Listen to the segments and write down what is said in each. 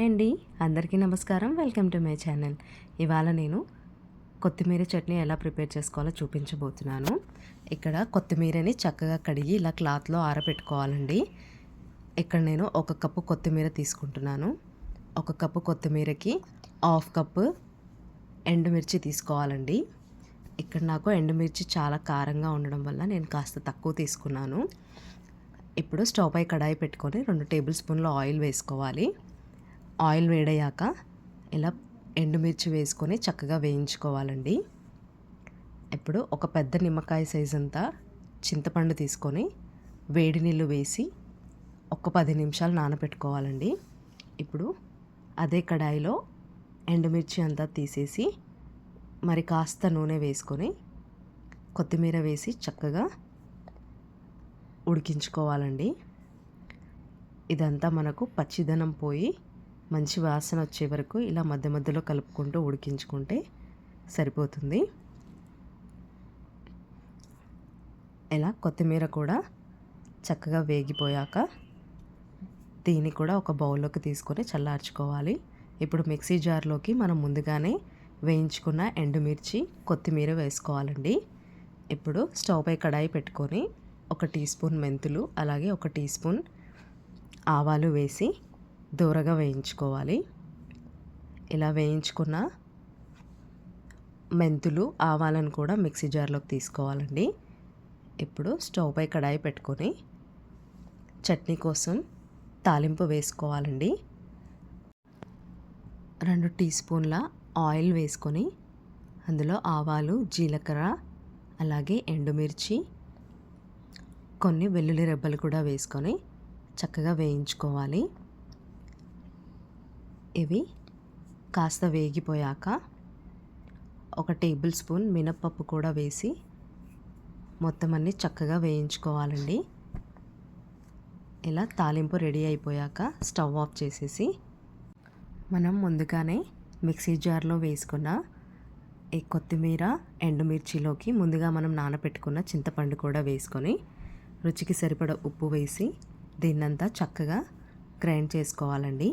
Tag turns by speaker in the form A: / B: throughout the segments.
A: Hi అండి, అందరికీ నమస్కారం. Welcome to my channel. ఇవాళ నేను కొత్తిమీర చట్నీ ఎలా ప్రిపేర్ చేసుకోవాలో చూపించబోతున్నాను. ఇక్కడ కొత్తిమీరని చక్కగా కడిగి ఇలా క్లాత్లో ఆరబెట్టుకోవాలండి. ఇక్కడ నేను 1 కప్పు కొత్తిమీర తీసుకుంటున్నాను. 1 కప్పు కొత్తిమీరకి 1/2 కప్పు ఎండుమిర్చి తీసుకోవాలండి. ఇక్కడ నాకు ఎండుమిర్చి చాలా కారంగా ఉండడం వల్ల నేను కాస్త తక్కువ తీసుకున్నాను. ఇప్పుడు స్టవ్ పై కడాయి పెట్టుకొని 2 టేబుల్ స్పూన్ల ఆయిల్ వేసుకోవాలి. ఆయిల్ వేడయ్యాక ఇలా ఎండుమిర్చి వేసుకొని చక్కగా వేయించుకోవాలండి. ఇప్పుడు ఒక పెద్ద నిమ్మకాయ సైజ్ అంతా చింతపండు తీసుకొని వేడి నీళ్ళు వేసి ఒక 10 నిమిషాలు నానబెట్టుకోవాలండి. ఇప్పుడు అదే కడాయిలో ఎండుమిర్చి అంతా తీసేసి మరి కాస్త నూనె వేసుకొని కొత్తిమీర వేసి చక్కగా ఉడికించుకోవాలండి. ఇదంతా మనకు పచ్చిదనం పోయి మంచి వాసన వచ్చే వరకు ఇలా మధ్య మధ్యలో కలుపుకుంటూ ఉడికించుకుంటే సరిపోతుంది. ఇలా కొత్తిమీర కూడా చక్కగా వేగిపోయాక దీన్ని కూడా ఒక బౌల్లోకి తీసుకొని చల్లార్చుకోవాలి. ఇప్పుడు మిక్సీ జార్లోకి మనం ముందుగానే వేయించుకున్న ఎండుమిర్చి కొత్తిమీర వేసుకోవాలండి. ఇప్పుడు స్టవ్ పై కడాయి పెట్టుకొని 1 టీ స్పూన్ మెంతులు అలాగే 1 టీ స్పూన్ ఆవాలు వేసి దూరగా వేయించుకోవాలి. ఇలా వేయించుకున్న మెంతులు ఆవాలను కూడా మిక్సీ జార్లోకి తీసుకోవాలండి. ఇప్పుడు స్టవ్ పై కడాయి పెట్టుకొని చట్నీ కోసం తాలింపు వేసుకోవాలండి. 2 టీ స్పూన్ల ఆయిల్ వేసుకొని అందులో ఆవాలు, జీలకర్ర అలాగే ఎండుమిర్చి, కొన్ని వెల్లుల్లి రెబ్బలు కూడా వేసుకొని చక్కగా వేయించుకోవాలి. ఇవి కాస్త వేగిపోయాక 1 టేబుల్ స్పూన్ మినప్పప్పు కూడా వేసి మొత్తం అన్నీ చక్కగా వేయించుకోవాలండి. ఇలా తాలింపు రెడీ అయిపోయాక స్టవ్ ఆఫ్ చేసేసి మనం ముందుగానే మిక్సీ జార్లో వేసుకున్న ఈ కొత్తిమీర ఎండుమిర్చిలోకి ముందుగా మనం నానబెట్టుకున్న చింతపండు కూడా వేసుకొని రుచికి సరిపడా ఉప్పు వేసి దీన్నంతా చక్కగా గ్రైండ్ చేసుకోవాలండి.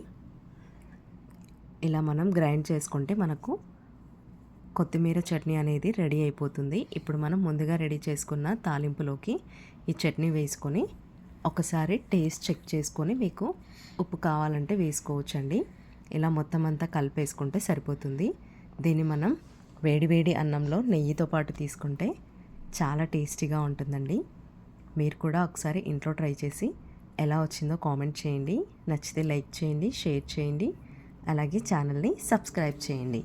A: ఇలా మనం గ్రైండ్ చేసుకుంటే మనకు కొత్తిమీర చట్నీ అనేది రెడీ అయిపోతుంది. ఇప్పుడు మనం ముందుగా రెడీ చేసుకున్న తాలింపులోకి ఈ చట్నీ వేసుకొని ఒకసారి టేస్ట్ చెక్ చేసుకొని మీకు ఉప్పు కావాలంటే వేసుకోవచ్చండి. ఇలా మొత్తం అంతా కలిపేసుకుంటే సరిపోతుంది. దీన్ని మనం వేడివేడి అన్నంలో నెయ్యితో పాటు తీసుకుంటే చాలా టేస్టీగా ఉంటుందండి. మీరు కూడా ఒకసారి ఇంట్లో ట్రై చేసి ఎలా వచ్చిందో కామెంట్ చేయండి. నచ్చితే లైక్ చేయండి, షేర్ చేయండి, అలాగే ఛానల్ని సబ్స్క్రైబ్ చేయండి.